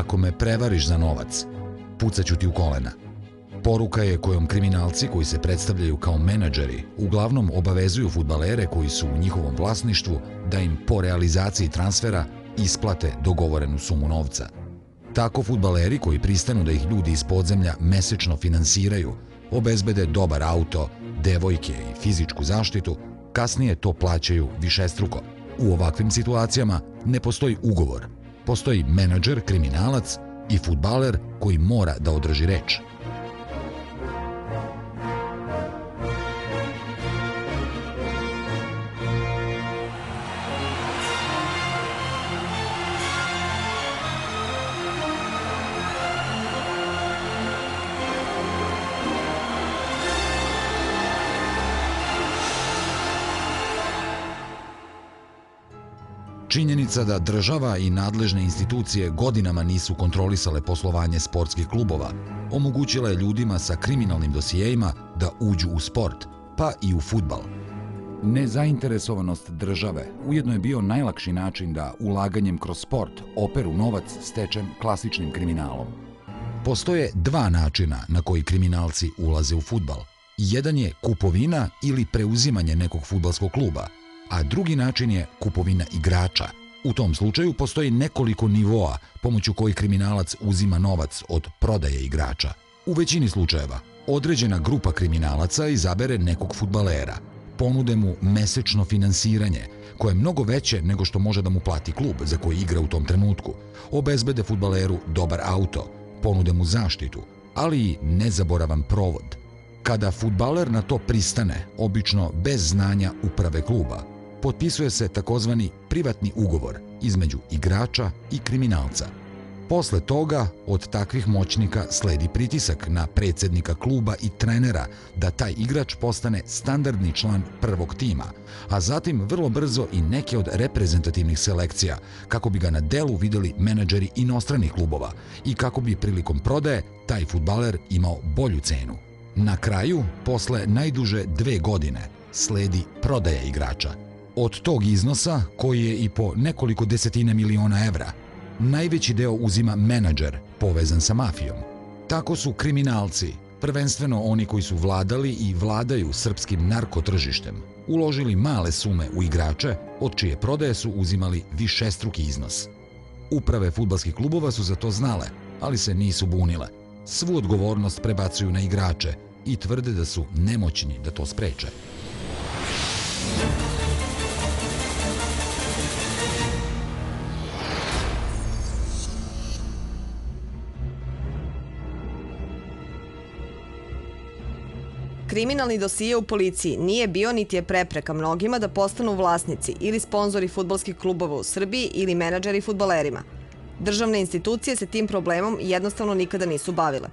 ako me prevariš za novac, pucaću ti u kolena. Poruka je kojom kriminalci koji se predstavljaju kao menadžeri uglavnom obavezuju fudbalere koji su u njihovom vlasništvu da im po realizaciji transfera isplate dogovorenu sumu novca. Tako fudbaleri koji pristanu da ih ljudi iz podzemlja mesečno finansiraju, obezbede dobar auto, devojke i fizičku zaštitu, kasnije to plaćaju višestruko. U ovakvim situacijama ne postoji ugovor. Postoji menadžer, kriminalac i fudbaler koji mora da održi reč. Činjenica da država i nadležne institucije godinama nisu kontrolisale poslovanje sportskih klubova omogućila je ljudima sa kriminalnim dosijejima da uđu u sport, pa i u fudbal. Nezainteresovanost države ujedno je bio najlakši način da ulaganjem kroz sport operu novac stečen klasičnim kriminalom. Postoje dva načina na koji kriminalci ulaze u fudbal. Jedan je kupovina ili preuzimanje nekog fudbalskog kluba, a drugi način je kupovina igrača. U tom slučaju postoji nekoliko nivoa pomoću kojih kriminalac uzima novac od prodaje igrača. U većini slučajeva, određena grupa kriminalaca izabere nekog fudbalera, ponude mu mesečno finansiranje, koje je mnogo veće nego što može da mu plati klub za koji igra u tom trenutku, obezbede fudbaleru dobar auto, ponude mu zaštitu, ali i nezaboravan provod. Kada fudbaler na to pristane, obično bez znanja uprave kluba, potpisuje se takozvani privatni ugovor između igrača i kriminalca. Posle toga, od takvih moćnika sledi pritisak na predsjednika kluba i trenera da taj igrač postane standardni član prvog tima, a zatim vrlo brzo i neke od reprezentativnih selekcija, kako bi ga na delu videli menadžeri inostranih klubova i kako bi prilikom prodaje taj fudbaler imao bolju cenu. Na kraju, posle najduže 2 godine, sledi prodaja igrača. Od tog iznosa, koji je i po nekoliko desetina miliona evra, najveći deo uzima menadžer povezan sa mafijom. Tako su kriminalci, prvenstveno oni koji su vladali i vladaju srpskim narkotržištem, uložili male sume u igrače, od čije prodaje su uzimali višestruki iznos. Uprave fudbalskih klubova su za to znale, ali se nisu bunile. Svu odgovornost prebacuju na igrače i tvrde da su nemoćni da to spreče. Kriminalni dosije u policiji nije bio niti je prepreka mnogima da postanu vlasnici ili sponzori fudbalskih klubova u Srbiji ili menadžeri fudbalerima. Državne institucije se tim problemom jednostavno nikada nisu bavile.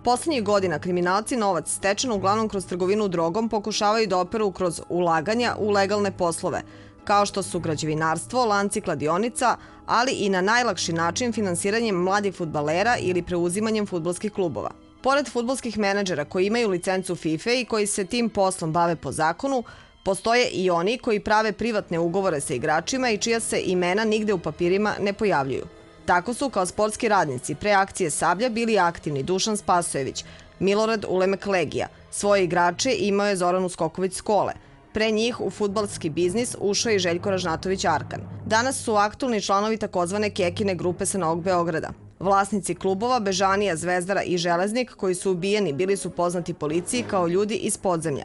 Poslednjih godina kriminalci novac stečen uglavnom kroz trgovinu drogom pokušavaju da operu kroz ulaganja u legalne poslove, kao što su građevinarstvo, lanci kladionica, ali i na najlakši način finansiranjem mladih fudbalera ili preuzimanjem fudbalskih klubova. Pored fudbalskih menadžera koji imaju licencu FIFA i koji se tim poslom bave po zakonu, postoje i oni koji prave privatne ugovore sa igračima i čija se imena nigde u papirima ne pojavljuju. Tako su kao sportski radnici pre akcije Sablja bili aktivni Dušan Spasojević, Milorad Ulemek Legija, svoje igrače imao je Zoran Uskoković Skole. Pre njih u fudbalski biznis ušao je i Željko Ražnatović Arkan. Danas su aktualni članovi takozvane Kekine grupe sa Novog Beograda. Vlasnici klubova Bežanija, Zvezdara i Železnik koji su ubijeni bili su poznati policiji kao ljudi iz podzemlja.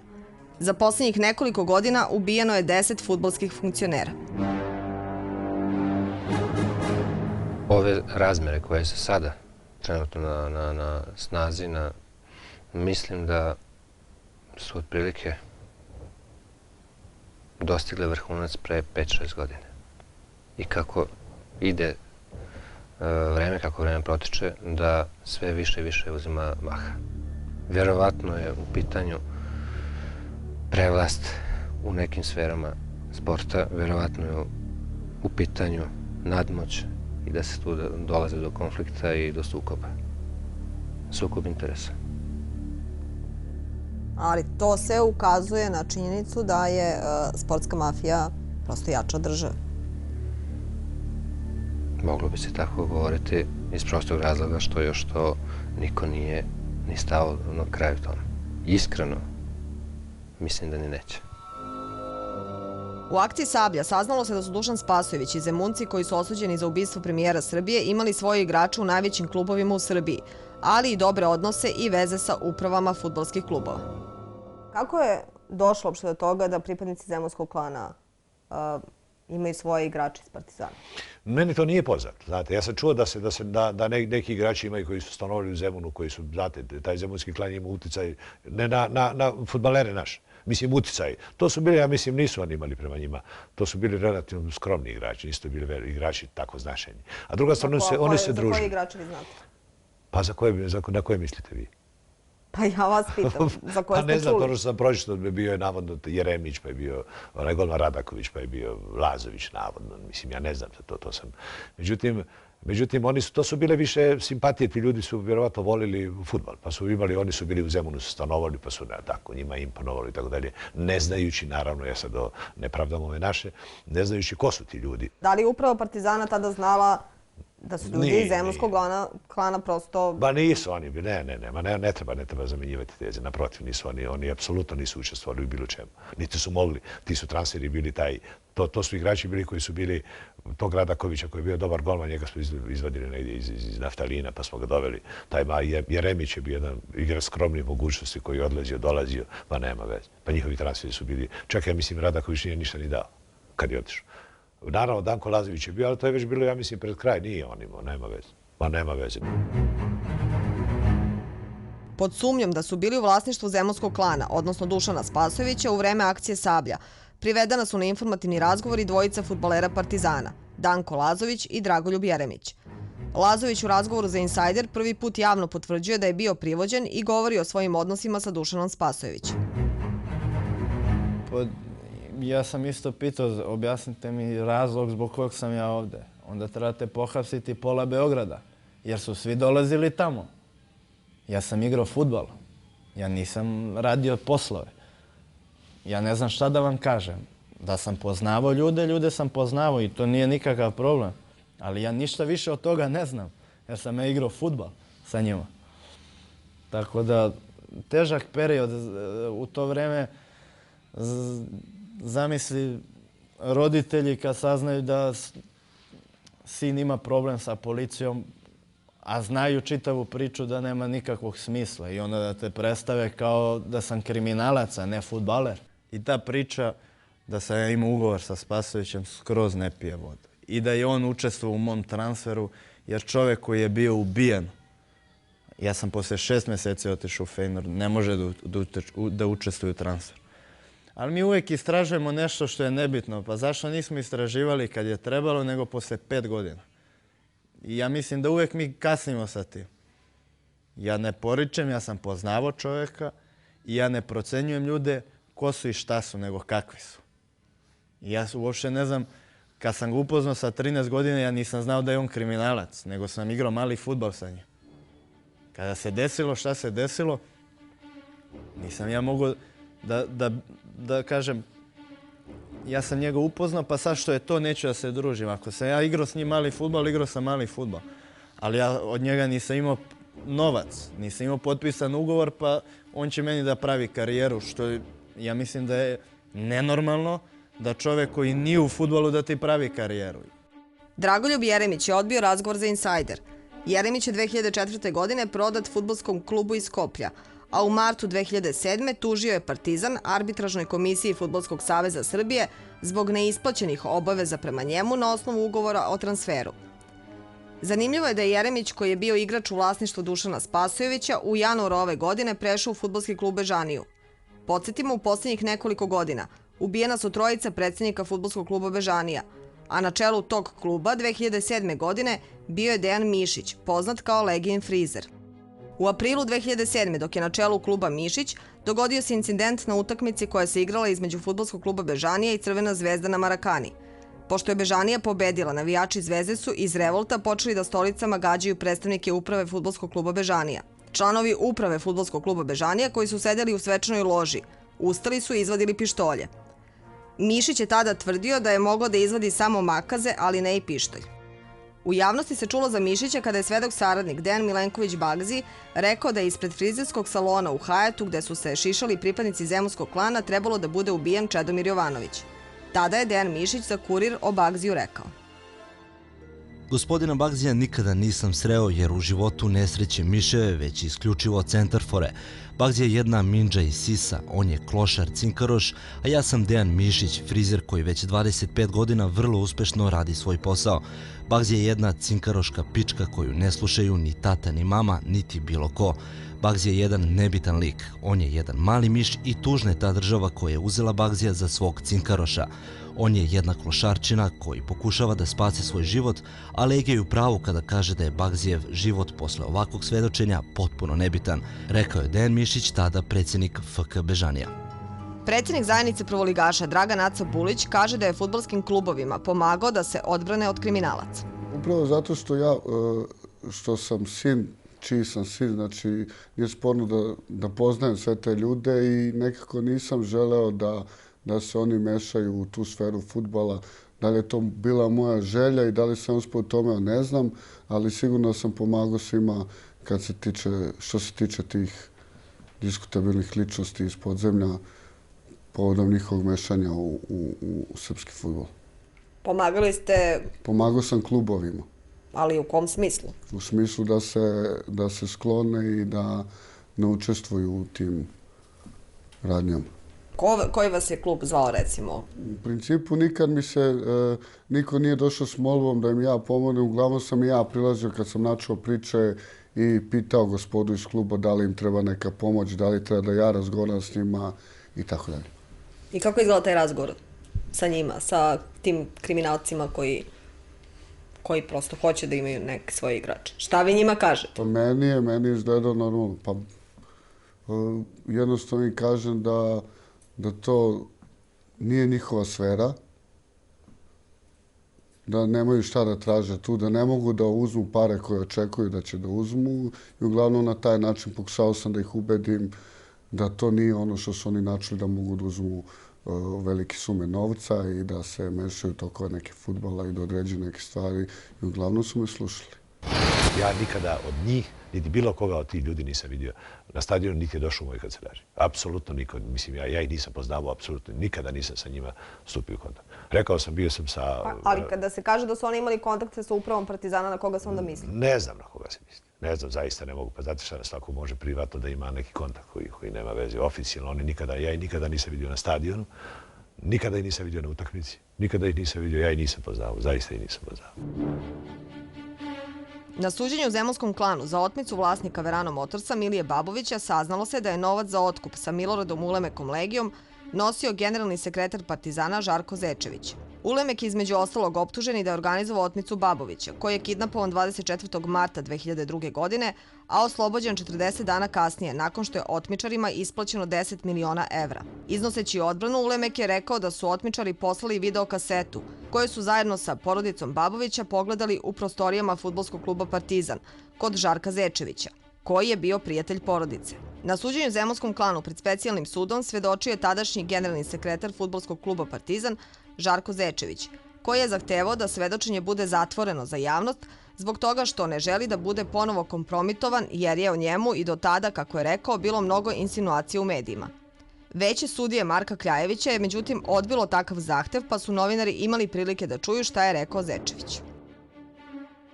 Za poslednjih nekoliko godina ubijeno je 10 fudbalskih funkcionera. Ove razmere koje se sada trenutno na snazi, mislim da su otprilike dostigle vrhunac pre 5-6 godina. I kako ide vreme, kako vreme protiče, da sve više i više uzima maha. Vjerovatno je u pitanju prevlast u nekim sferama sporta, vjerovatno je u pitanju nadmoć i da se tu dolaze do konflikta i do sukoba. Sukob interesa. Ali to sve ukazuje na činjenicu da je sportska mafija prosto jača od države. Moglo bi se tako govoriti. Iz prostog razloga što još to niko nije ni stao na kraju tome. Iskreno, mislim da ni neće. U akciji Sablja saznalo se da su Dušan Spasojević i Zemunci, koji su osuđeni za ubistvo premijera Srbije, imali svoje igrače u najvećim klubovima u Srbiji, ali i dobre odnose i veze sa upravama fudbalskih klubova. Kako je došlo uopšte do toga da pripadnici zemunskog klana imaju svoje igrače iz Partizana? Meni to nije poznato. Znate, ja sam čuo da neki igrači imaju koji su stanovali u Zemunu, koji su, znate, taj zemunski klan ima uticaj ne na fudbalere naše. Mislim, uticaj. To su bili, ja mislim, nisu oni imali prema njima. To su bili relativno skromni igrači, nisu to bili igrači tako značajni. A druga stvar, oni se druže. Za koje igrače vi znate? Pa na koje mislite vi? Pa ja vas pitam, za koje ste čuli? Pa ne znam, to što sam pročitao, bio je navodno Jeremić, pa je bio onaj golman Radaković, pa je bio Lazović, navodno. Mislim, ja ne znam, to sam. Međutim, to su bile više simpatije, ti ljudi su vjerovatno volili fudbal, pa su imali, oni su bili u Zemunu, su stanovali, pa su tako njima imponovali i tako dalje, ne znajući, naravno, ja sad ne pravdam ove naše, ne znajući ko su ti ljudi. Da li je upravo Partizana tada znala da su ljudi iz zemunskog klana prosto... Ba nisu oni, ne treba zamjenjivati teze, naprotiv, nisu oni apsolutno nisu učestvovali u bilo čemu. Niti su mogli, ti su transferi bili to su igrači bili koji su bili tog Radakovića koji je bio dobar golman, njega smo izvadili negdje iz naftalina pa smo ga doveli. Taj Jeremić je bio jedan igrač skromnih mogućnosti koji je odlazio, dolazio, pa nema veze. Pa njihovi transferi su bili, čak ja mislim Radaković nije ništa ni dao kad je otišao. Naravno, Danko Lazović je bio, ali to je već bilo, ja mislim, pred kraj. Nije on imao, nema veze. Pa nema veze. Pod sumnjom da su bili u vlasništvu zemunskog klana, odnosno Dušana Spasojevića, u vreme akcije Sablja, privedena su na informativni razgovor i dvojica fudbalera Partizana, Danko Lazović i Dragoljub Jeremić. Lazović u razgovoru za Insider prvi put javno potvrđuje da je bio privođen i govori o svojim odnosima sa Dušanom Spasojevićem. Ja sam isto pitao, objasnite mi razlog zbog kojeg sam ja ovde. Onda trebate pohapsiti pola Beograda, jer su svi dolazili tamo. Ja sam igrao fudbal, ja nisam radio poslove. Ja ne znam šta da vam kažem. Da sam poznavao ljude sam poznavao i to nije nikakav problem. Ali ja ništa više od toga ne znam, jer sam ja igrao fudbal sa njima. Tako da, težak period u to vreme. Zamisli roditelji kad saznaju da sin ima problem sa policijom, a znaju čitavu priču da nema nikakvog smisla i onda da te predstave kao da sam kriminalac, a ne fudbaler. I ta priča da sam ja imao ugovor sa Spasojevićem skroz ne pije vodu. I da je on učestvovao u mom transferu, jer čovjek koji je bio ubijen, ja sam posle 6 mjeseci otišao u Feyenoord, ne može da učestvuje u transferu. Ali mi uvijek istražujemo nešto što je nebitno. Pa zašto nismo istraživali kad je trebalo, nego posle 5 godina? I ja mislim da uvijek mi kasnimo sa tim. Ja ne poričem, ja sam poznavao čovjeka i ja ne procenjujem ljude ko su i šta su, nego kakvi su. I ja uopšte ne znam, kad sam ga upoznao sa 13 godina, ja nisam znao da je on kriminalac, nego sam igrao mali fudbal sa njim. Kada se desilo šta se desilo, nisam ja mogao da kažem, ja sam njega upoznao, pa sad što je to, neću da se družim. Ako sam ja igrao s njim mali fudbal, igrao sam mali fudbal. Ali ja od njega nisam imao novac, nisam imao potpisan ugovor, pa on će meni da pravi karijeru, što ja mislim da je nenormalno da čovjek koji nije u fudbalu da ti pravi karijeru. Dragoljub Jeremić je odbio razgovor za Insider. Jeremić je 2004. godine prodat fudbalskom klubu iz Skoplja, a u martu 2007. tužio je Partizan arbitražnoj komisiji Fudbalskog saveza Srbije zbog neisplaćenih obaveza prema njemu na osnovu ugovora o transferu. Zanimljivo je da je Jeremić, koji je bio igrač u vlasništvu Dušana Spasojevića, u januaru ove godine prešao u fudbalski klub Bežaniju. Podsjetimo, u posljednjih nekoliko godina ubijena su trojica predsjednika fudbalskog kluba Bežanija, a na čelu tog kluba 2007. godine bio je Dejan Mišić, poznat kao Legijin frizer. U aprilu 2007. dok je na čelu kluba Mišić, dogodio se incident na utakmici koja se igrala između fudbalskog kluba Bežanija i Crvena zvezda na Marakani. Pošto je Bežanija pobedila, navijači Zvezde su iz revolta počeli da stolicama gađaju predstavnike uprave fudbalskog kluba Bežanija. Članovi uprave fudbalskog kluba Bežanija, koji su sedeli u svečanoj loži, ustali su i izvadili pištolje. Mišić je tada tvrdio da je mogao da izvadi samo makaze, ali ne i pištolj. U javnosti se čulo za Mišića kada je svedok saradnik Dejan Milenković Bagzi rekao da je ispred frizerskog salona u Hajetu, gde su se šišali pripadnici zemunskog klana, trebalo da bude ubijen Čedomir Jovanović. Tada je Dejan Mišić za Kurir o Bagziju rekao: Gospodina Bagzija nikada nisam sreo jer u životu ne sreće miševe, već isključivo centarfore. Bagzija je jedna minđa iz Sisa, on je klošar, cinkaroš, a ja sam Dejan Mišić, frizer koji već 25 godina vrlo uspešno radi svoj posao. Bagzija je jedna cinkaroška pička koju ne slušaju ni tata ni mama, niti bilo ko. Bagzija je jedan nebitan lik, on je jedan mali miš i tužna je ta država koja je uzela Bagzija za svog cinkaroša. On je jedna klošarčina koji pokušava da spase svoj život, a Legija je u pravu kada kaže da je Bagzijev život posle ovakvog svedočenja potpuno nebitan, rekao je Dejan Mišić, tada predsjednik FK Bežanija. Predsjednik zajednice prvoligaša Dragan Aca Bulić kaže da je fudbalskim klubovima pomagao da se odbrane od kriminalaca. Upravo zato što sam sin, čiji sam sin, znači nije sporno da poznajem sve te ljude i nekako nisam želeo da se oni mešaju u tu sferu fudbala. Da li je to bila moja želja i da li sam uspio u tome, ne znam, ali sigurno sam pomagao svima što se tiče tih diskutabilnih ličnosti iz podzemlja povodom njihovog mešanja u srpski fudbal. Pomagali ste... Pomagao sam klubovima. Ali u kom smislu? U smislu da se sklone i da ne učestvuju u tim radnjama. Koji vas je klub zvao, recimo? U principu nikad mi se niko nije došao s molbom da im ja pomognem. Uglavnom sam i ja prilazio kad sam načuo priče i pitao gospodu iz kluba da li im treba neka pomoć, da li treba da ja razgovaram s njima i tako dalje. I kako izgleda taj razgovor sa njima, sa tim kriminalcima koji prosto hoće da imaju neke svoje igrače? Šta vi njima kažete? Pa meni je izgledao normalno. Pa jednostavno im kažem da to nije njihova sfera, da nemaju šta da traže tu, da ne mogu da uzmu pare koje očekuju da će da uzmu i uglavnom na taj način pokušao sam da ih ubedim da to nije ono što su oni načeli da mogu da uzmu velike sume novca i da se mešaju tokove neke fudbala i da određuju neke stvari i uglavnom su me slušali. Ja nikada od njih, niti bilo koga od tih ljudi nisam vidio na stadionu, niti je došao u moju kancelariju. Apsolutno niko. Mislim, ja ih nisam poznavao, apsolutno nikada nisam sa njima stupio u kontakt. Rekao sam, bio sam sa... Ali kada se kaže da su oni imali kontakte sa upravom Partizana, na koga se onda misli? Ne znam na koga se misli. Ne znam, zaista ne mogu. Pa znate šta, svako može privatno da ima neki kontakt koji nema veze. Oficijalno, ja ih nikada nisam vidio na stadionu, nikada ih nisam vidio na utakmici, nikada ih nisam vidio, ja ih nisam poznavao, zaista ih nisam poznavao. Na suđenju u zemunskom klanu za otmicu vlasnika Verano Motorsa Milije Babovića saznalo se da je novac za otkup sa Miloradom Ulemekom Legijom nosio generalni sekretar Partizana Žarko Zečević. Ulemek je između ostalog optužen i da je organizovao otmicu Babovića, koji je kidnapovan 24. marta 2002. godine, a oslobođen 40 dana kasnije, nakon što je otmičarima isplaćeno 10 miliona evra. Iznoseći odbranu, Ulemek je rekao da su otmičari poslali videokasetu, koju su zajedno sa porodicom Babovića pogledali u prostorijama fudbalskog kluba Partizan, kod Žarka Zečevića, koji je bio prijatelj porodice. Na suđenju zemunskom klanu pred specijalnim sudom svedočio je tadašnji generalni sekretar fudbalskog kluba Partizan Žarko Zečević, koji je zahtevao da svedočenje bude zatvoreno za javnost zbog toga što ne želi da bude ponovo kompromitovan jer je o njemu i do tada, kako je rekao, bilo mnogo insinuacija u medijima. Veće sudije Marka Kljajevića je međutim odbilo takav zahtev, pa su novinari imali prilike da čuju šta je rekao Zečević.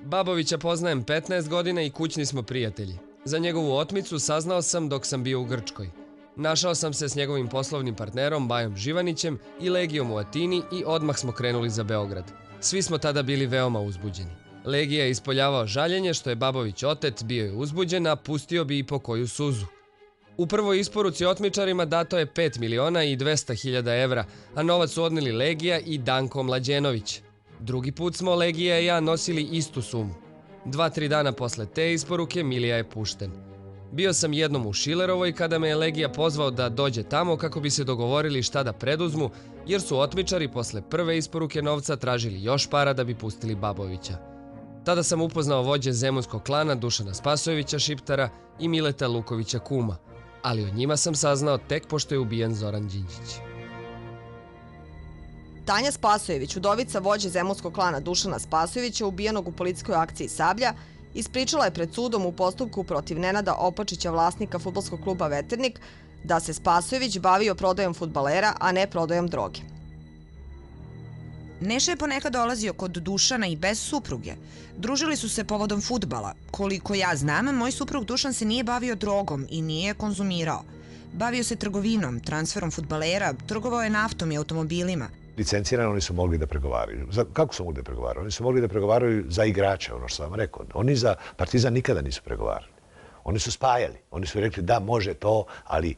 Babovića poznajem 15 godina i kućni smo prijatelji. Za njegovu otmicu saznao sam dok sam bio u Grčkoj. Našao sam se s njegovim poslovnim partnerom Bajom Živanićem i Legijom u Atini i odmah smo krenuli za Beograd. Svi smo tada bili veoma uzbuđeni. Legija je ispoljavao žaljenje što je Babović otet, bio je uzbuđen, a pustio bi i po koju suzu. U prvoj isporuci otmičarima dato je 5 miliona i 200.000 evra, a novac su odneli Legija i Danko Mlađenović. Drugi put smo Legija i ja nosili istu sumu. 2-3 dana posle te isporuke Milija je pušten. Bio sam jednom u Šilerovoj kada me je Legija pozvao da dođe tamo kako bi se dogovorili šta da preduzmu, jer su otmičari posle prve isporuke novca tražili još para da bi pustili Babovića. Tada sam upoznao vođe zemunskog klana Dušana Spasojevića Šiptara i Mileta Lukovića Kuma, ali o njima sam saznao tek pošto je ubijen Zoran Đinđić. Tanja Spasojević, udovica vođe zemunskog klana Dušana Spasojevića, ubijenog u policijskoj akciji Sablja, ispričala je pred sudom u postupku protiv Nenada Opačića, vlasnika fudbalskog kluba Veternik, da se Spasojević bavio prodajom fudbalera, a ne prodajom droge. Neša je ponekad dolazio kod Dušana i bez supruge. Družili su se povodom fudbala. Koliko ja znam, moj suprug Dušan se nije bavio drogom i nije konzumirao. Bavio se trgovinom, transferom fudbalera, trgovao je naftom i automobilima. Licencirano oni su mogli da pregovaraju. Kako su mogli da pregovaraju? Oni su mogli da pregovaraju za igrače, ono što sam vam rekao. Oni za Partizan nikada nisu pregovarali. Oni su spajali. Oni su rekli da može to, ali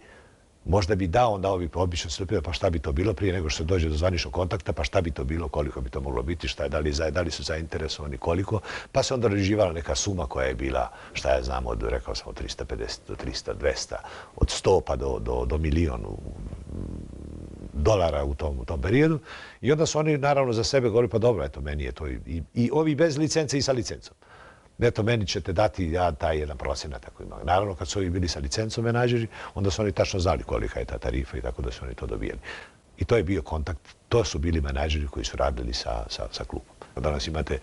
možda bi dao, onda ovi obično se pitaju pa šta bi to bilo prije nego što se dođe do zvaničnog kontakta, pa šta bi to bilo, koliko bi to moglo biti, da li su zainteresovani, koliko. Pa se onda reživala neka suma koja je bila, šta ja znam, rekao sam od 350 do 300, 200, od 100 pa do milionu dolara u tom periodu. I onda su oni naravno za sebe govorili pa dobro, eto meni je to i ovi bez licence i sa licencom. Eto, meni ćete dati taj 1%, tako ima. Naravno, kad su ovi bili sa licencom menadžeri, onda su oni tačno znali kolika je ta tarifa i tako da su oni to dobijali. I to je bio kontakt, to su bili menadžeri koji su radili sa klubom. Danas imate,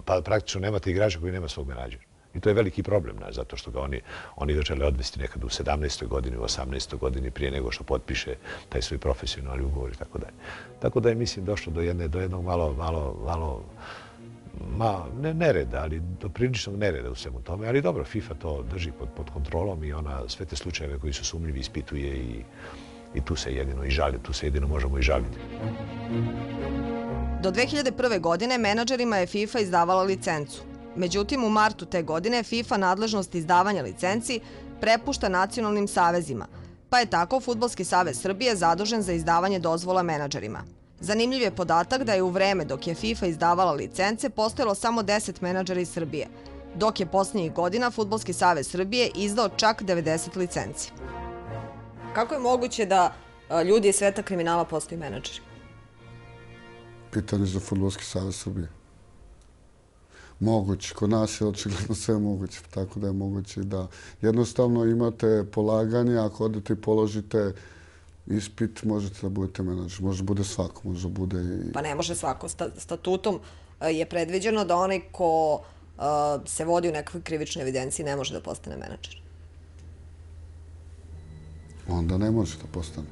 pa praktično nemate igrača koji nema svog menadžera. I to je veliki problem, zato što ga oni žele odvesti nekad u 17. godini, u 18. godini prije nego što potpiše taj svoj profesionalni ugovor i tako dalje. Tako da je, mislim, došlo do jednog malo ne nereda, ali do priličnog nereda u svemu tome. Ali dobro, FIFA to drži pod kontrolom i ona sve te slučajeve koji su sumnjivi ispituje i tu se jedino i žali, tu se jedino možemo i žaliti. Do 2001. godine menadžerima je FIFA izdavala licencu. Međutim, u martu te godine FIFA nadležnost izdavanja licenci prepušta nacionalnim savezima, pa je tako Fudbalski savez Srbije zadužen za izdavanje dozvola menadžerima. Zanimljiv je podatak da je u vreme dok je FIFA izdavala licence postojalo samo 10 menadžera iz Srbije, dok je posljednjih godina Fudbalski savez Srbije izdao čak 90 licenci. Kako je moguće da ljudi iz sveta kriminala postaju menadžeri? Pitanje za Fudbalski savez Srbije. Moguće. Kod nas je očigledno sve moguće, tako da je moguće da jednostavno imate polaganje, ako odete i položite ispit, možete da budete menadžer. Može bude svako, može bude i... Pa ne može svako. Statutom je predviđeno da onaj ko se vodi u nekakvoj krivičnoj evidenciji ne može da postane menadžer. Onda ne može da postane.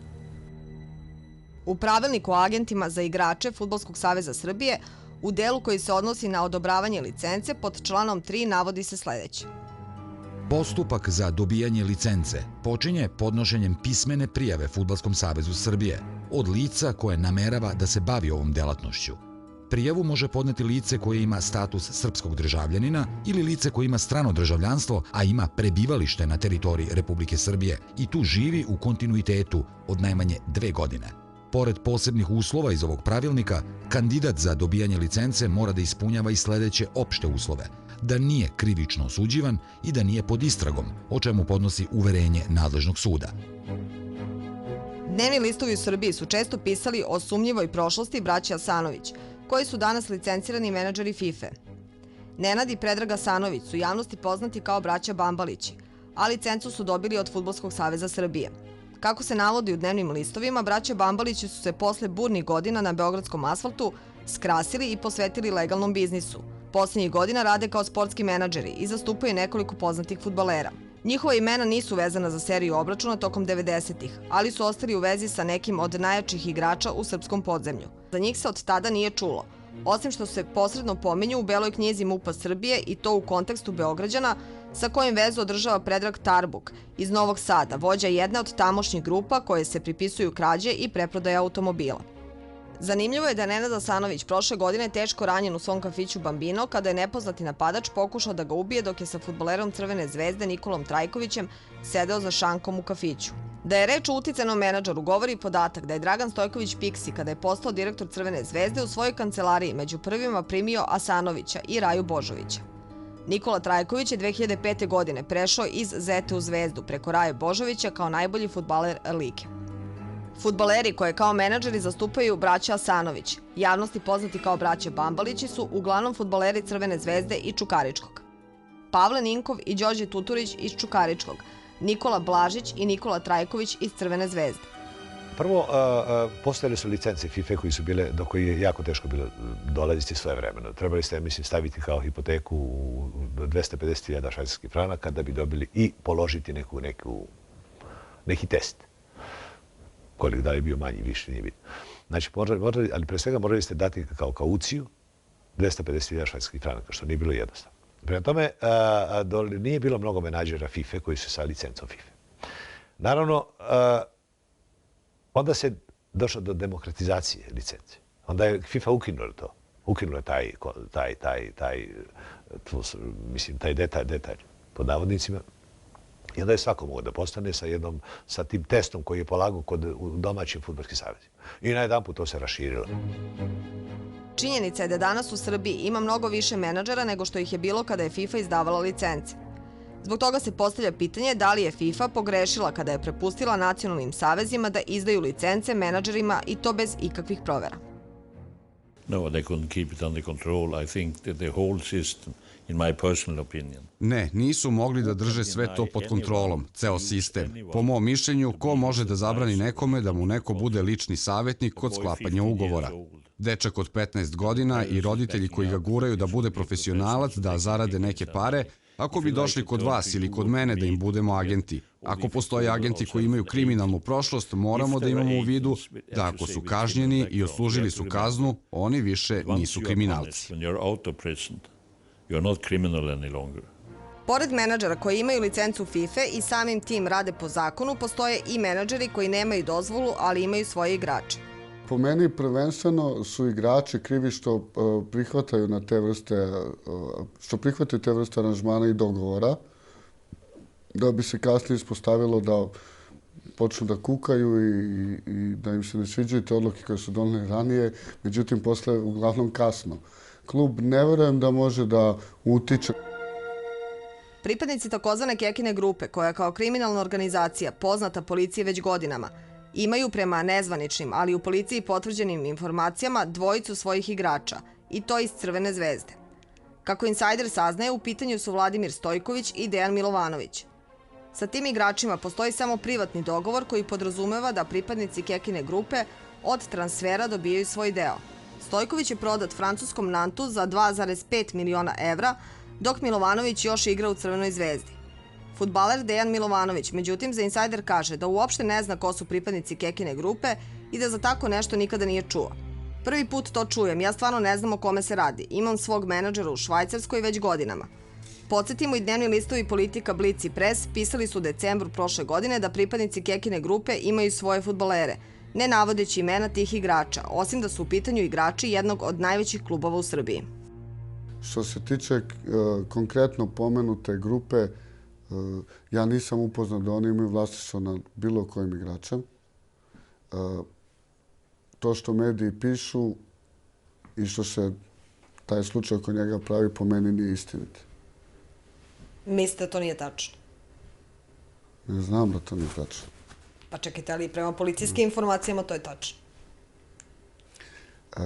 U pravilniku o agentima za igrače Fudbalskog saveza Srbije u delu koji se odnosi na odobravanje licence pod članom 3 navodi se sledeće. Postupak za dobijanje licence počinje podnošenjem pismene prijave Fudbalskom savezu Srbije od lica koje namerava da se bavi ovom delatnošću. Prijavu može podneti lice koje ima status srpskog državljanina ili lice koje ima strano državljanstvo, a ima prebivalište na teritoriji Republike Srbije i tu živi u kontinuitetu od najmanje 2 godine. Pored posebnih uslova iz ovog pravilnika, kandidat za dobijanje licence mora da ispunjava i sledeće opšte uslove: da nije krivično osuđivan i da nije pod istragom, o čemu podnosi uverenje nadležnog suda. Dnevni listovi u Srbiji su često pisali o sumnjivoj prošlosti braće Asanović, koji su danas licencirani menadžeri FIFA. Nenad i Predrag Asanović su javnosti poznati kao braća Bambalići, a licencu su dobili od Fudbalskog saveza Srbije. Kako se navodi u dnevnim listovima, braća Bambalići su se posle burnih godina na beogradskom asfaltu skrasili i posvetili legalnom biznisu. Poslednjih godina rade kao sportski menadžeri i zastupaju nekoliko poznatih fudbalera. Njihova imena nisu vezana za seriju obračuna tokom 90-ih, ali su ostali u vezi sa nekim od najjačih igrača u srpskom podzemlju. Za njih se od tada nije čulo, osim što se posredno pominju u Beloj knjizi MUP-a Srbije i to u kontekstu Beograđana, sa kojim vezu održava Predrag Tarbuk iz Novog Sada, vođa jedne od tamošnjih grupa koje se pripisuju krađe i preprodaje automobila. Zanimljivo je da je Nenad Asanović prošle godine teško ranjen u svom kafiću Bambino kada je nepoznati napadač pokušao da ga ubije dok je sa fudbalerom Crvene zvezde Nikolom Trajkovićem sedeo za šankom u kafiću. Da je reč o uticajnom menadžeru govori podatak da je Dragan Stojković Piksi, kada je postao direktor Crvene zvezde, u svojoj kancelariji među prvima primio Asanovića i Raju Božovića. Nikola Trajković je 2005. godine prešao iz Zete u Zvezdu preko Raje Božovića kao najbolji fudbaler lige. Fudbaleri koje kao menadžeri zastupaju braća Asanović, javnosti poznati kao braća Bambalići, su uglavnom fudbaleri Crvene zvezde i Čukaričkog. Pavle Ninkov i Đorđe Tuturić iz Čukaričkog, Nikola Blažić i Nikola Trajković iz Crvene zvezde. Prvo, postojale su licence FIFA koji su bile, do koje je jako teško bilo dolaziti svojevremeno. Trebali ste, mislim, staviti kao hipoteku u 250.000 švajcarskih franaka da bi dobili i položiti neki test. Koliko da li je bio manji, više, nije bitno. Znači, ali pre svega morali ste dati kao kauciju 250.000 švajcarskih franaka, što nije bilo jednostavno. Prema tome, nije bilo mnogo menadžera FIFA koji su sa licencom FIFA. Naravno, onda se došlo do demokratizacije licence. Onda je FIFA ukinuo to. Ukinuo je taj detalj pod navodnicima. I onda je svako mogao da postane sa tim testom koji je polagao u domaćim fudbalskim savezima. I najedanput to se raširilo. Činjenica je da danas u Srbiji ima mnogo više menadžera nego što ih je bilo kada je FIFA izdavala licence. Zbog toga se postavlja pitanje da li je FIFA pogrešila kada je prepustila nacionalnim savezima da izdaju licence menadžerima i to bez ikakvih provera. Ne, nisu mogli da drže sve to pod kontrolom, ceo sistem. Po mom mišljenju, ko može da zabrani nekome da mu neko bude lični savjetnik kod sklapanja ugovora? Dečak od 15 godina i roditelji koji ga guraju da bude profesionalac, da zarade neke pare, ako bi došli kod vas ili kod mene da im budemo agenti. Ako postoje agenti koji imaju kriminalnu prošlost, moramo da imamo u vidu da ako su kažnjeni i odslužili su kaznu, oni više nisu kriminalci. Pored menadžera koji imaju licencu FIFA i samim tim rade po zakonu, postoje i menadžeri koji nemaju dozvolu, ali imaju svoje igrače. Po meni prvenstveno su igrači krivi što prihvataju te vrste aranžmana i dogovora, da bi se kasnije ispostavilo da počnu da kukaju i da im se ne sviđaju te odluke koje su doneli ranije, međutim posle uglavnom kasno. Klub ne verujem da može da utiče. Pripadnici takozvane Kekine grupe, koja kao kriminalna organizacija poznata policiji već godinama, imaju prema nezvaničnim, ali u policiji potvrđenim informacijama dvojicu svojih igrača, i to iz Crvene zvezde. Kako insajder saznaje, u pitanju su Vladimir Stojković i Dejan Milovanović. Sa tim igračima postoji samo privatni dogovor koji podrazumeva da pripadnici Kekine grupe od transfera dobijaju svoj deo. Stojković je prodat francuskom Nantu za 2,5 miliona evra, dok Milovanović još igra u Crvenoj zvezdi. Fudbaler Dejan Milovanović, međutim, za insajder kaže da uopšte ne zna ko su pripadnici Kekine grupe i da za tako nešto nikada nije čuo. Prvi put to čujem, ja stvarno ne znam o kome se radi. Imam svog menadžera u Švajcarskoj već godinama. Podsjetimo, i dnevni listovi Politika, Blic i Pres pisali su u decembru prošle godine da pripadnici Kekine grupe imaju svoje fudbalere, ne navodeći imena tih igrača, osim da su u pitanju igrači jednog od najvećih klubova u Srbiji. Što se tiče konkretno pomenute grupe, ja nisam upoznat da oni imaju vlasništvo nad bilo kojim igračem. To što mediji pišu i što se taj slučaj oko njega pravi, po meni nije istinit. Mislite da to nije tačno? Ne znam da to nije tačno. Pa čekajte, ali prema policijskim informacijama to je tačno.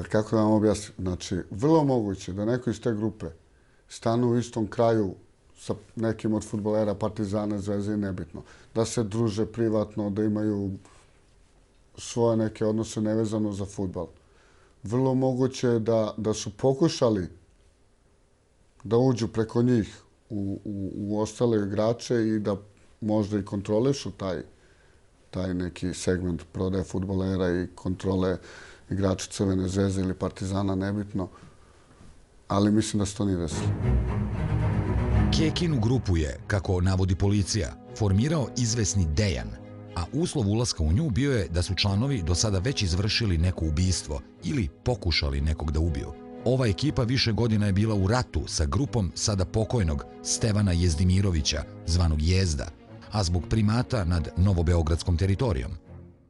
Kako da vam objasnim? Znači, vrlo moguće da neko iz te grupe stane u istom kraju sa nekim od fudbalera, Partizana, Zvezde i nebitno. Da se druže privatno, da imaju svoje neke odnose nevezano za fudbal. Vrlo moguće je da su pokušali da uđu preko njih u ostale igrače i da možda i kontrolišu taj neki segment prodaje fudbalera i kontrole igrača Crvene zvezde ili Partizana, nebitno. Ali mislim da se to nije desilo. Kekinu grupu je, kako navodi policija, formirao izvesni Dejan, a uslov ulaska u nju bio je da su članovi do sada već izvršili neko ubistvo ili pokušali nekog da ubiju. Ova ekipa više godina je bila u ratu sa grupom sada pokojnog Stevana Jezdimirovića, zvanog Jezda, a zbog primata nad novobeogradskom teritorijom.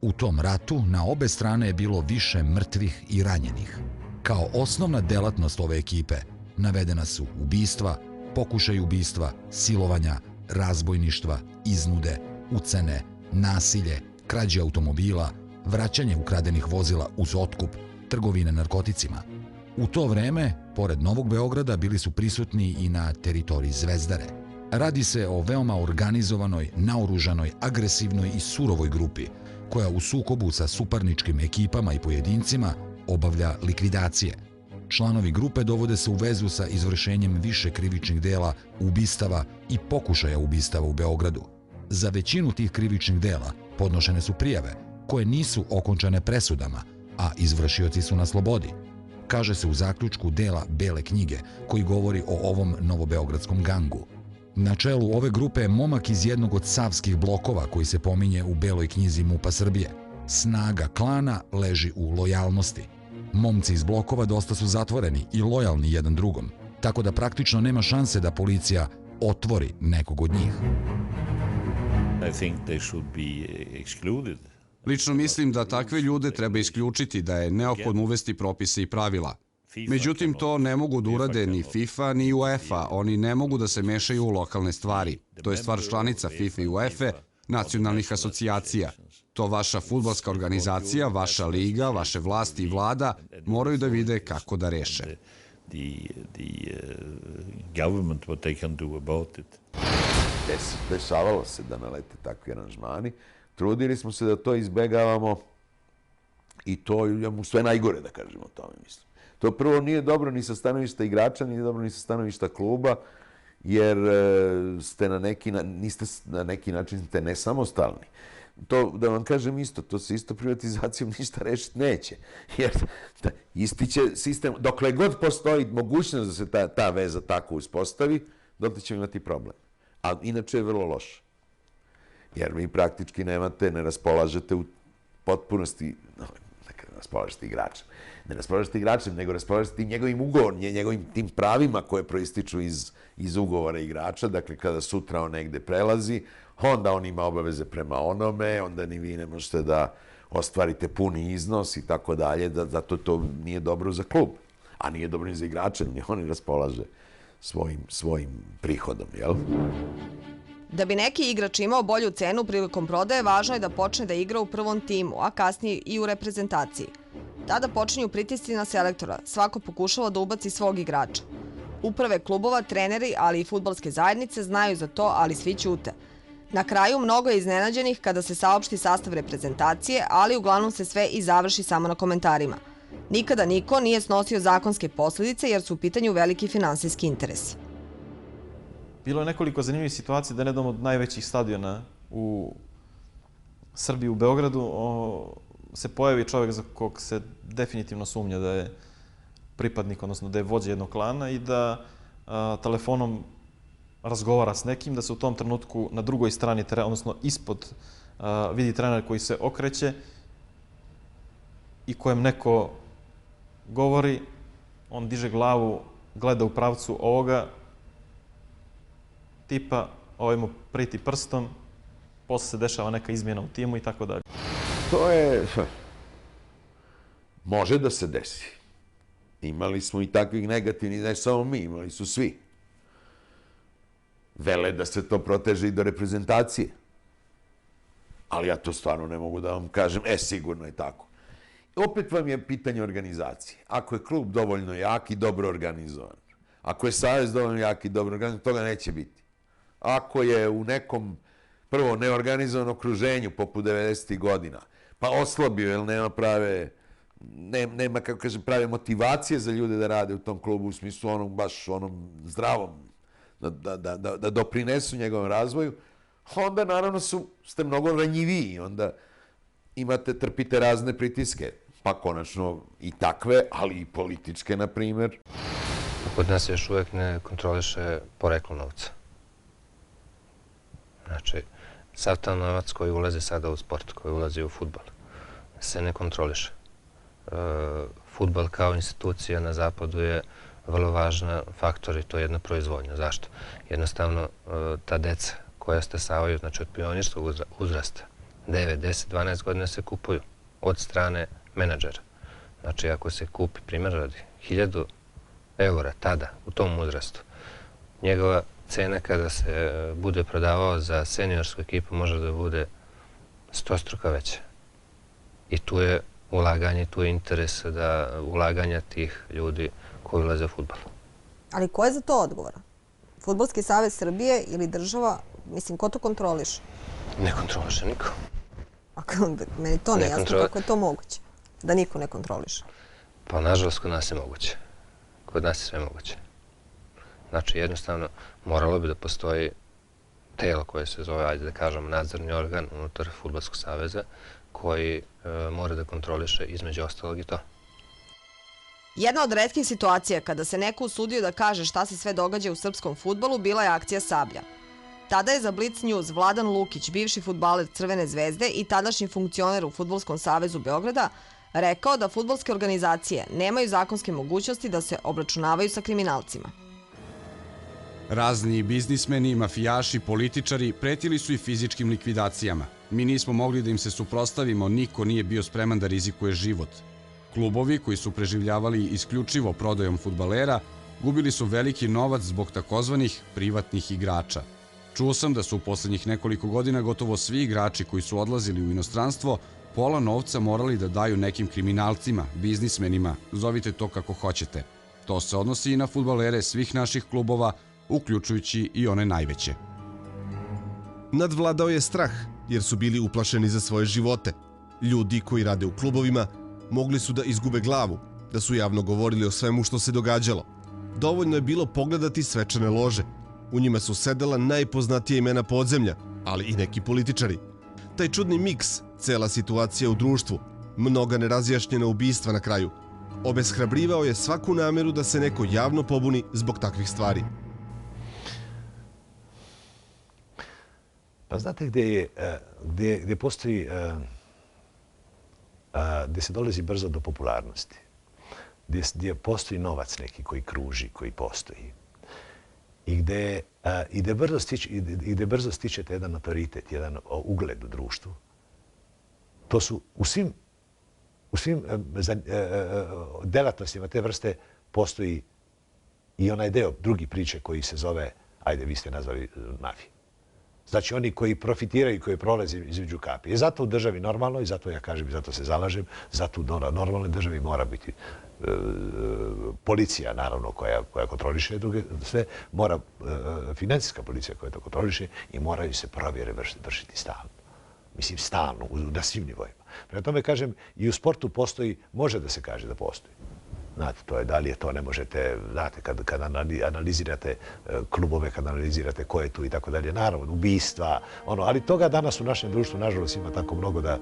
U tom ratu na obe strane je bilo više mrtvih i ranjenih. Kao osnovna delatnost ove ekipe navedena su ubistva, pokušaj ubistva, silovanja, razbojništva, iznude, ucene, nasilje, krađe automobila, vraćanje ukradenih vozila uz otkup, trgovine narkoticima. U to vreme, pored Novog Beograda, bili su prisutni i na teritoriji Zvezdare. Radi se o veoma organizovanoj, naoružanoj, agresivnoj i surovoj grupi, koja u sukobu sa suparničkim ekipama i pojedincima obavlja likvidacije. Članovi grupe dovode se u vezu sa izvršenjem više krivičnih dela, ubistava i pokušaja ubistava u Beogradu. Za većinu tih krivičnih dela podnošene su prijave, koje nisu okončane presudama, a izvršioci su na slobodi. Kaže se u zaključku dela Bele knjige, koji govori o ovom novobeogradskom gangu. Na čelu ove grupe je momak iz jednog od savskih blokova koji se pominje u Beloj knjizi MUP-a Srbije. Snaga klana leži u lojalnosti. Momci iz blokova dosta su zatvoreni i lojalni jedan drugom, tako da praktično nema šanse da policija otvori nekog od njih. Lično mislim da takve ljude treba isključiti, da je neophodno uvesti propise i pravila. Međutim, to ne mogu da urade ni FIFA ni UEFA, oni ne mogu da se mešaju u lokalne stvari. To je stvar članica FIFA i UEFA, nacionalnih asocijacija. To vaša fudbalska organizacija, vaša liga, vaše vlasti i vlada moraju da vide kako da reše. Dešavalo se da nalete takvi aranžmani. Trudili smo se da to izbegavamo i to je sve najgore, da kažemo o tome, mislim. To prvo nije dobro ni sa stanovišta igrača, nije dobro ni sa stanovišta kluba, jer ste niste na neki način nesamostalni. To, da vam kažem isto, to se isto privatizacijom ništa rešiti neće. Jer isti će sistem, dokle god postoji mogućnost da se ta veza tako uspostavi, dotle ćemo imati problem. A inače je vrlo loše. Jer vi praktički ne raspolažete u potpunosti, ne raspolažete igračem. Ne raspolažete igračem, nego raspolažete tim njegovim ugovorom, njegovim tim pravima koje proističu iz ugovora igrača. Dakle, kada sutra on negde prelazi, onda on ima obaveze prema onome, onda ni vi ne možete da ostvarite puni iznos i tako dalje, zato to nije dobro za klub. A nije dobro ni za igrača, ni on raspolaže svojim prihodom, jel? Da bi neki igrač imao bolju cenu prilikom prodaje, važno je da počne da igra u prvom timu, a kasnije i u reprezentaciji. Tada počinju pritisci na selektora, svako pokušava da ubaci svog igrača. Uprave klubova, treneri, ali i fudbalske zajednice znaju za to, ali svi ćute. Na kraju mnogo je iznenađenih kada se saopšti sastav reprezentacije, ali uglavnom se sve i završi samo na komentarima. Nikada niko nije snosio zakonske posljedice jer su u pitanju veliki finansijski interesi. Bilo je nekoliko zanimljivih situacija da nedom od najvećih stadiona u Srbiji, u Beogradu, se pojavi čovjek za kog se definitivno sumnja da je pripadnik, odnosno da je vođa jednog klana i da telefonom razgovara s nekim, da se u tom trenutku na drugoj strani terena, odnosno ispod, vidi trener koji se okreće i kojem neko govori, on diže glavu, gleda u pravcu ovoga tipa, ovaj mu priti prstom, posle se dešava neka izmjena u timu i tako dalje. To je... Može da se desi. Imali smo i takvih negativnih, ne samo mi, imali su svi. Vele da se to proteže i do reprezentacije. Ali ja to stvarno ne mogu da vam kažem, sigurno je tako. Opet vam je pitanje organizacije. Ako je klub dovoljno jak i dobro organizovan, ako je savez dovoljno jak i dobro organizovan, toga neće biti. Ako je u nekom, prvo, neorganizovanom okruženju, poput 90. godina, pa oslabio, jer nema, kako kažem, prave motivacije za ljude da rade u tom klubu, u smislu baš onom zdravom, da doprinesu njegovom razvoju, onda naravno ste mnogo ranjiviji, onda trpite razne pritiske, pa konačno i takve, ali i političke, na primjer. Kod nas još uvek ne kontroliše poreklo novca. Znači, sav taj novac koji ulazi sada u sport, koji ulazi u fudbal, se ne kontroliše. Fudbal kao institucija na zapadu je vrlo važan faktor i to je jedna proizvodnja. Zašto? Jednostavno, ta deca koja stasavaju, znači od pionirskog uzrasta, 9, 10, 12 godina se kupuju od strane menadžera. Znači, ako se kupi, primjer radi, 1000 eura tada, u tom uzrastu, njegova cena kada se bude prodavao za seniorsku ekipu može da bude 100-struka veća. I tu je ulaganje, tu je interes ulaganja tih ljudi koji ulaze u fudbal. Ali ko je za to odgovoran? Fudbalski savez Srbije ili država? Mislim, ko to kontroliše? Ne kontroliše niko. Meni to nije jasno kako je to moguće, da niko ne kontroliše. Pa nažalost kod nas je moguće. Kod nas je sve moguće. Znači jednostavno moralo bi da postoji telo koje se zove, ajde da kažem, nadzorni organ unutar Fudbalskog saveza koji mora da kontroliše između ostalog i to. Jedna od retkih situacija kada se neko usudio da kaže šta se sve događa u srpskom fudbalu bila je akcija Sablja. Tada je za Blitz News Vladan Lukić, bivši fudbaler Crvene zvezde i tadašnji funkcioner u Fudbalskom savezu Beograda, rekao da fudbalske organizacije nemaju zakonske mogućnosti da se obračunavaju sa kriminalcima. Razni biznismeni, mafijaši, političari pretili su i fizičkim likvidacijama. Mi nismo mogli da im se suprotstavimo, niko nije bio spreman da rizikuje život. Klubovi koji su preživljavali isključivo prodajom fudbalera gubili su veliki novac zbog takozvanih privatnih igrača. Čuo sam da su u poslednjih nekoliko godina gotovo svi igrači koji su odlazili u inostranstvo pola novca morali da daju nekim kriminalcima, biznismenima, zovite to kako hoćete. To se odnosi i na fudbalere svih naših klubova, uključujući i one najveće. Nadvladao je strah, jer su bili uplašeni za svoje živote. Ljudi koji rade u klubovima mogli su da izgube glavu, da su javno govorili o svemu što se događalo. Dovoljno je bilo pogledati svečane lože. U njima su sedela najpoznatije imena podzemlja, ali i neki političari. Taj čudni miks, cela situacija u društvu, mnoga nerazjašnjena ubistva na kraju, obeshrabrivao je svaku nameru da se neko javno pobuni zbog takvih stvari. Pa znate gdje postoji, gdje se dolazi brzo do popularnosti, gdje postoji novac neki koji kruži, koji postoji i gdje brzo stičete jedan autoritet, jedan ugled u društvu. To su u svim delatnostima te vrste postoji i onaj deo drugi priče koji se zove, ajde vi ste nazvali mafije. Znači oni koji profitiraju i koji prolaze između kapi. I zato u državi normalno, i zato ja kažem, i zato se zalažem, zato u normalnoj državi mora biti policija, naravno, koja kontroliše sve, mora financijska policija koja to kontroliše i moraju se provjere vršiti stalno. Mislim, stalno, na svim nivoima. Prema tome, kažem, i u sportu postoji, može da se kaže da postoji. Znate, to je da li je to, ne možete, znate, kad analizirate klubove, kad analizirate ko je tu i tako dalje, naravno, ubistva, ali toga danas u našem društvu, nažalost, ima tako mnogo da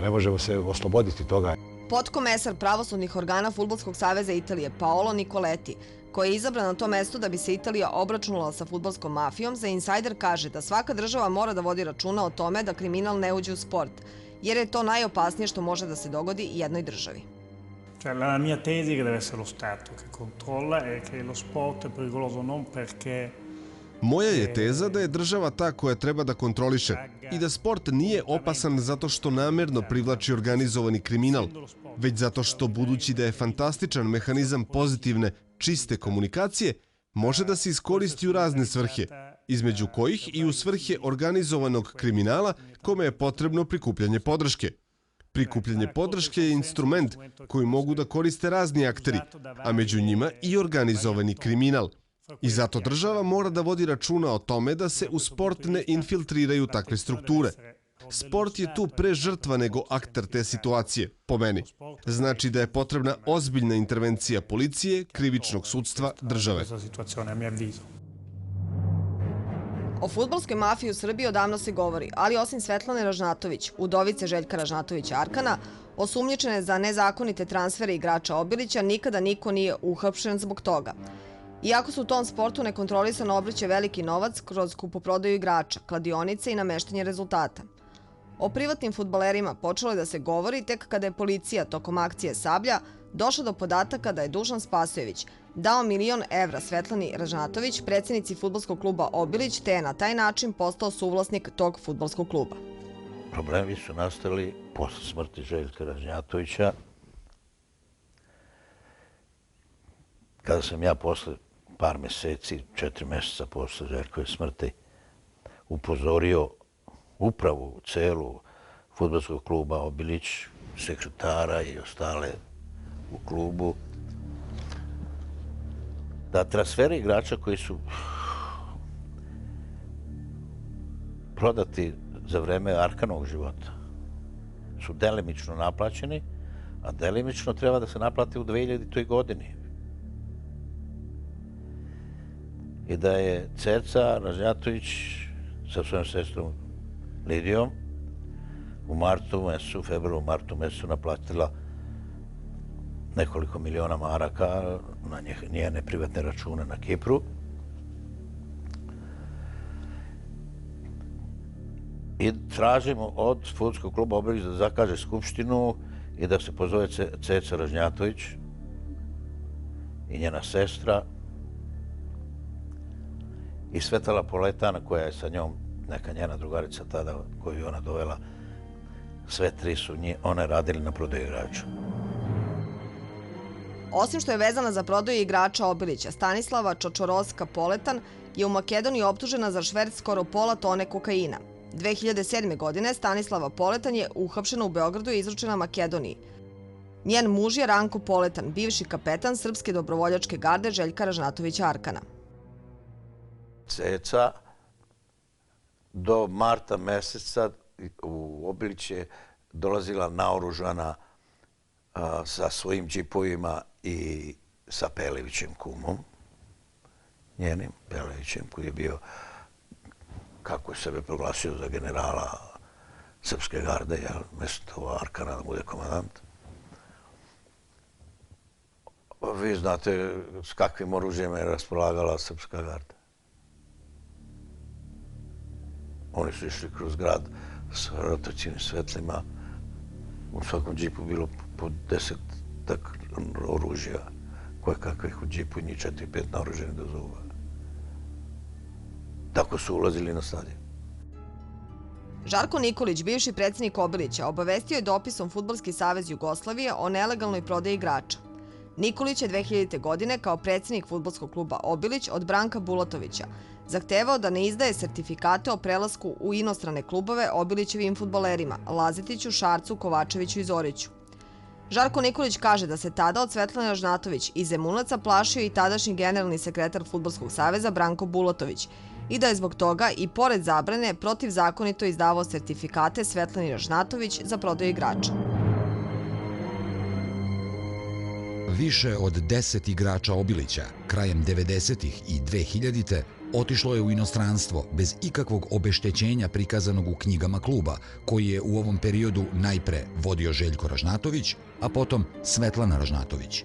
ne možemo se osloboditi toga. Potkomesar pravosudnih organa Fudbalskog saveza Italije Paolo Nicoletti, koji je izabran na to mesto da bi se Italija obračunala sa fudbalskom mafijom, za Insider kaže da svaka država mora da vodi računa o tome da kriminal ne uđe u sport, jer je to najopasnije što može da se dogodi jednoj državi. La mia tesi è che deve essere lo Stato che controlla e che lo sport è pericoloso non perché... Moja je teza da je država ta koja treba da kontroliše i da sport nije opasan zato što namerno privlači organizovani kriminal, već zato što, budući da je fantastičan mehanizam pozitivne, čiste komunikacije, može da se iskoristi u razne svrhe, između kojih i u svrhe organizovanog kriminala kome je potrebno prikupljanje podrške. Prikupljanje podrške je instrument koji mogu da koriste razni akteri, a među njima i organizovani kriminal. I zato država mora da vodi računa o tome da se u sport ne infiltriraju takve strukture. Sport je tu pre žrtva nego akter te situacije, po meni. Znači da je potrebna ozbiljna intervencija policije, krivičnog sudstva, države. O fudbalskoj mafiji u Srbiji odavno se govori, ali osim Svetlane Ražnatović, udovice Željka Ražnatovića Arkana, osumnjičene za nezakonite transfere igrača Obilića, nikada niko nije uhapšen zbog toga. Iako se u tom sportu nekontrolisano obrće veliki novac kroz kupoprodaju igrača, kladionice i nameštanje rezultata. O privatnim fudbalerima počelo je da se govori tek kada je policija tokom akcije Sablja došla do podataka da je Dušan Spasojević dao 1.000.000 evra Svetlani Ražnatović, predsjednici fudbalskog kluba Obilić, te je na taj način postao suvlasnik tog fudbalskog kluba. Problemi su nastali posle smrti Željka Ražnjatovića, kada sam ja posle par meseci, 4 meseca posle Željkove smrti, upozorio upravu celu fudbalskog kluba Obilić, sekretara i ostale u klubu, da transferi igrača koji su prodati za vreme Arkanovog života su delimično naplaćeni, a delimično treba da se naplati u 2000. godini. I da je Ceca Ražnjatović sa svojom sestrom Lidijom u februaru, martu mesecu naplatila nekoliko miliona maraka na njene privatne račune na Kipru. I tražimo od fudbalskog kluba Obilić da zakaže skupštinu i da se pozove Ceca Ražnjatović i njena sestra i Svetlana Poletana, koja je sa njom neka njena drugarica tada koju je ona dovela. Sve tri su one radili na prodaju igrača. Osim što je vezana za prodaju igrača Obilića, Stanislava Čočoroska Poletan je u Makedoniji optužena za šverc skoro pola tone kokaina. 2007. godine Stanislava Poletan je uhapšena u Beogradu i izručena Makedoniji. Njen muž je Ranko Poletan, bivši kapetan Srpske dobrovoljačke garde Željka Ražnatovića Arkana. Ceca do marta meseca u Obilić je dolazila naoružana sa svojim džipovima i sa Pelevićem kumom, njenim Pelevićem, koji je bio, kako je sebe proglasio za generala Srpske garde, mesto Arkana da bude komandant. Vi znate s kakvim oružjem je raspolagala Srpska garda. Oni su išli kroz grad s rotacijnim svetlima. U svakom džipu bilo po 10 oružja, koje kakvih u džipu i njih 4-5 naoruženi do zuba. Tako su ulazili na stadion. Žarko Nikolić, bivši predsjednik Obilića, obavestio je dopisom Fudbalski savez Jugoslavije o nelegalnoj prodaji igrača. Nikolić je 2000. godine kao predsjednik fudbalskog kluba Obilić od Branka Bulatovića zahtevao da ne izdaje sertifikate o prelasku u inostrane klubove Obilićevim fudbalerima Lazetiću, Šarcu, Kovačeviću i Zoriću. Žarko Nikolić kaže da se tada od Svetlane Ražnatović i Zemunaca plašio i tadašnji generalni sekretar Fudbalskog saveza Branko Bulatović i da je zbog toga i pored zabrane protivzakonito izdavao sertifikate Svetlani Ražnatović za prodaju igrača. Više od 10 igrača Obilića krajem 90-ih i 2000-te otišlo je u inostranstvo bez ikakvog obeštećenja prikazanog u knjigama kluba, koji je u ovom periodu najpre vodio Željko Ražnatović, a potom Svetlana Ražnatović.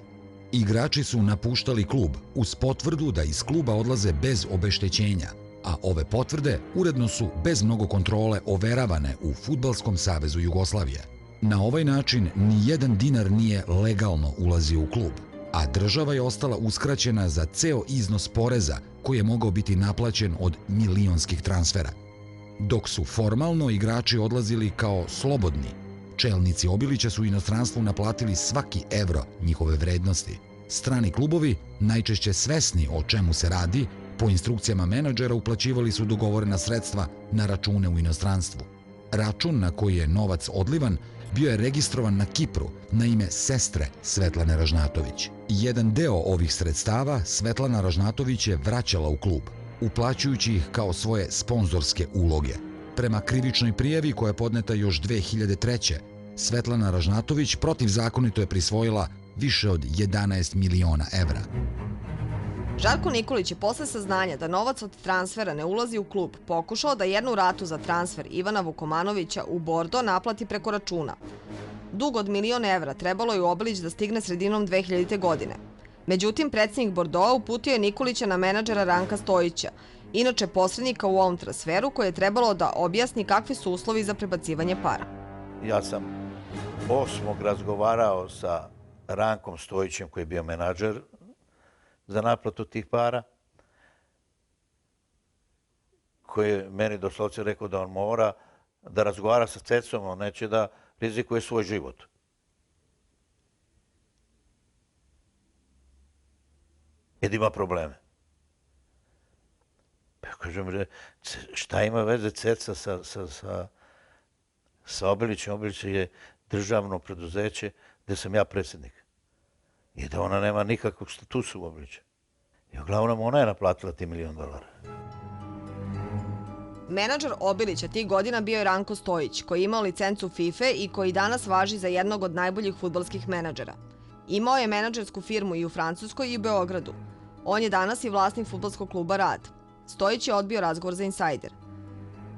Igrači su napuštali klub uz potvrdu da iz kluba odlaze bez obeštećenja, a ove potvrde uredno su bez mnogo kontrole overavane u Fudbalskom savezu Jugoslavije. Na ovaj način ni jedan dinar nije legalno ulazio u klub, a država je ostala uskraćena za ceo iznos poreza koji je mogao biti naplaćen od milionskih transfera. Dok su formalno igrači odlazili kao slobodni, čelnici Obilića su inostranstvu naplatili svaki evro njihove vrednosti. Strani klubovi, najčešće svesni o čemu se radi, po instrukcijama menadžera uplaćivali su dogovorena sredstva na račune u inostranstvu. Račun na koji je novac odlivan bio je registrovan na Kipru na ime sestre Svetlane Ražnatović. Jedan deo ovih sredstava Svetlana Ražnatović je vraćala u klub, uplaćujući ih kao svoje sponzorske uloge. Prema krivičnoj prijavi koja je podneta još 2003. Svetlana Ražnatović protivzakonito je prisvojila više od 11 miliona evra. Žarko Nikolić je posle saznanja da novac od transfera ne ulazi u klub pokušao da jednu ratu za transfer Ivana Vukomanovića u Bordo naplati preko računa. Dug od 1 milion evra trebalo je u Obilić da stigne sredinom 2000. godine. Međutim, predsjednik Bordoa uputio je Nikolića na menadžera Ranka Stojića, inače posrednika u ovom transferu, koji je trebalo da objasni kakvi su uslovi za prebacivanje para. Ja sam 8. razgovarao sa Rankom Stojićem, koji je bio menadžer za naplatu tih para, koji je meni doslovce rekao da on mora da razgovara sa Cecom, on neće da rizikuje svoj život. Jer ima probleme. Pa kažem, šta ima veze Ceca sa Obilićem? Obilić je državno preduzeće gde sam ja predsjednik. I da ona nema nikakvog statusa u Obiliću. I uglavnom ona je naplatila ti $1 milion. Menadžer Obilića tih godina bio je Ranko Stojić, koji je imao licencu FIFA i koji danas važi za jednog od najboljih fudbalskih menadžera. Imao je menadžersku firmu i u Francuskoj i u Beogradu. On je danas i vlasnik fudbalskog kluba Rad. Stojić je odbio razgovor za Insajder.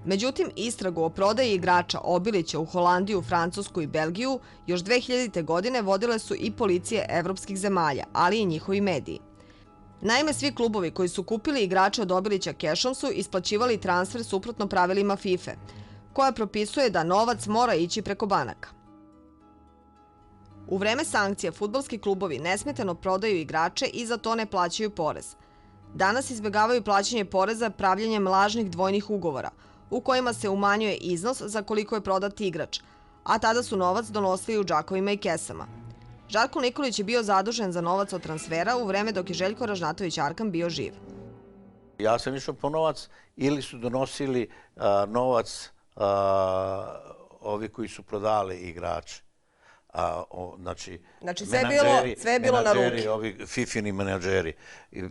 Međutim, istragu o prodaji igrača Obilića u Holandiju, Francusku i Belgiju još 2000. godine vodile su i policije evropskih zemalja, ali i njihovi mediji. Naime, svi klubovi koji su kupili igrače od Obilića kešom su isplaćivali transfer suprotno pravilima FIFA, koja propisuje da novac mora ići preko banaka. U vreme sankcija fudbalski klubovi nesmetano prodaju igrače i za to ne plaćaju porez. Danas izbjegavaju plaćanje poreza pravljenjem lažnih dvojnih ugovora, u kojima se umanjuje iznos za koliko je prodat igrač, a tada su novac donosili u džakovima i kesama. Žarko Nikolić je bio zadužen za novac od transfera u vreme dok je Željko Ražnatović Arkan bio živ. Ja sam išao po novac ili su donosili novac ovi koji su prodali igrače. Znači sve je bilo na ruke. Ovi fifini menadžeri.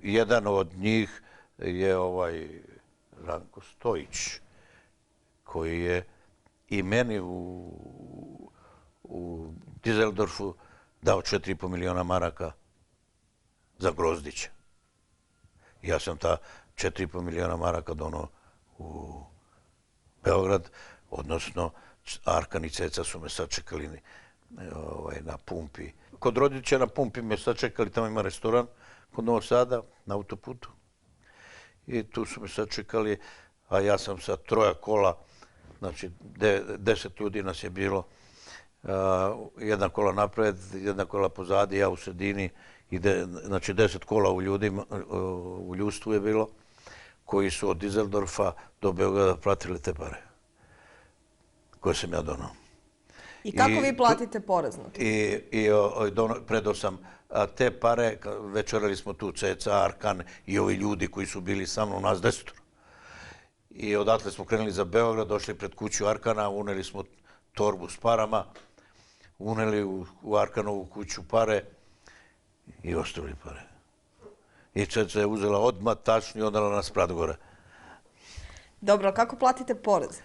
Jedan od njih je Ranko Stojić, koji je i meni u Dizeldorfu dao 4,5 miliona maraka za Grozdića. Ja sam ta 4,5 miliona maraka donao u Beograd, odnosno Arkan i Ceca su me sačekali na pumpi. Kod Rodića na pumpi me sačekali, tamo ima restoran kod Novog Sada, na autoputu. I tu su me sačekali, a ja sam sa 3 kola, znači 10 ljudi nas je bilo, 1 kola napred, 1 kola pozadi, ja u sredini, znači 10 kola u ljudstvu je bilo, koji su od Dizeldorfa do Beograda pratili te pare koje sam ja donao. I kako vi platite porez na to? I predao sam te pare, večerali smo tu Ceca, Arkan i ovi ljudi koji su bili sa mnom, nas 10. I odatle smo krenuli za Beograd, došli pred kuću Arkana, uneli smo torbu s parama, uneli u Arkanovu kuću pare i ostavili pare. I Ceca je uzela odmah tačni i odnala nas prat gore. Dobro, kako platite porez?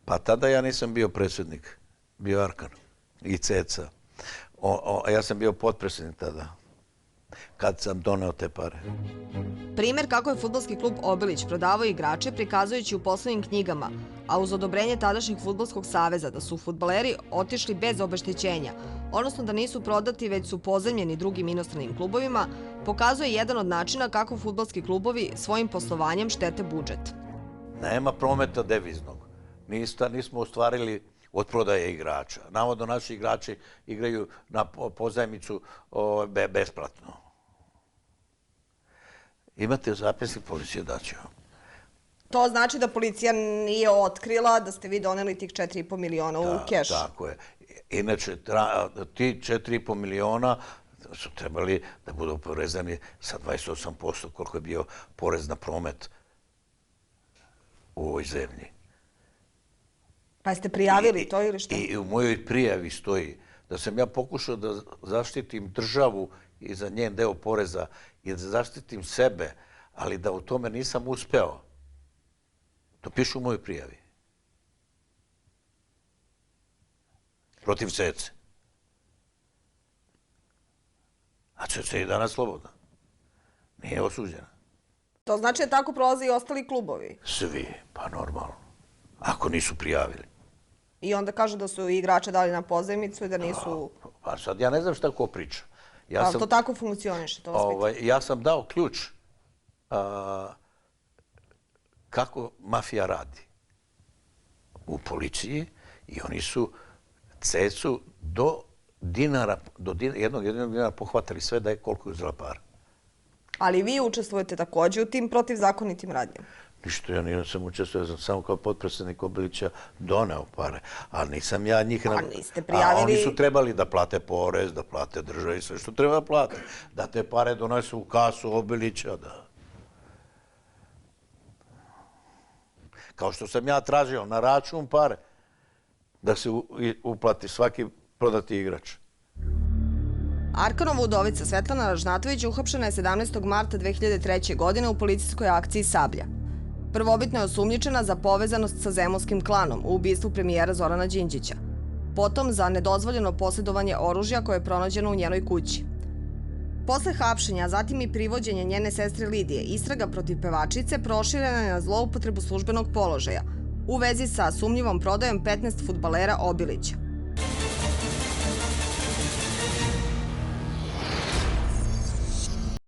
Pa tada ja nisam bio predsjednik, bio Arkan i Ceca. Ja sam bio potpredsjednik tada, kad sam doneo te pare. Primer kako je fudbalski klub Obilić prodavao igrače prikazujući u poslovnim knjigama, a uz odobrenje tadašnjeg fudbalskog saveza da su fudbaleri otišli bez obeštećenja, odnosno da nisu prodati već su pozajmljeni drugim inostranim klubovima, pokazuje jedan od načina kako fudbalski klubovi svojim poslovanjem štete budžet. Nema prometa deviznog. Nismo ostvarili od prodaje igrača. Navodno naši igrači igraju na pozajmicu besplatno. Imate zapisnik policije, daću vam. To znači da policija nije otkrila da ste vi doneli tih 4,5 miliona u keš. Tako je. Inače, ti 4,5 miliona su trebali da budu porezani sa 28%, koliko je bio porez na promet u ovoj zemlji. Pa ste prijavili to ili što? I u mojoj prijavi stoji da sam ja pokušao da zaštitim državu i za njen deo poreza i da zaštitim sebe, ali da u tome nisam uspeo. To piše u mojoj prijavi. Protiv Cece. A Ceca je i danas slobodna. Nije osuđena. To znači da tako prolaze i ostali klubovi? Svi, pa normalno. Ako nisu prijavili. I onda kažu da su igrače dali na pozajmicu i da nisu... Pa sad ja ne znam šta ko priča. Ali to tako funkcioniše, to vas pitam. Ja sam dao ključ kako mafija radi u policiji i oni su Cecu do jednog dinara pohvatali sve da je koliko je uzela para. Ali vi učestvujete također u tim protivzakonitim radnjama? Ništa, ja nisam učestvovao, ja sam samo kao potpredsjednik Obilića doneo pare, ali nisam ja njih... A niste prijavili... A oni su trebali da plate porez, da plate državi, sve što treba da plate. Da te pare donesu u kasu Obilića, da... Kao što sam ja tražio na račun pare, da se uplati svaki prodati igrač. Arkanova udovica Svetlana Ražnatović uhapšena je 17. marta 2003. godine u policijskoj akciji Sablja. Prvobitno je osumnjičena za povezanost sa zemunskim klanom u ubistvu premijera Zorana Đinđića. Potom za nedozvoljeno posjedovanje oružja koje je pronađeno u njenoj kući. Posle hapšenja, a zatim i privođenja njene sestre Lidije, istraga protiv pevačice proširena je na zloupotrebu službenog položaja u vezi sa sumnjivom prodajom 15 fudbalera Obilića.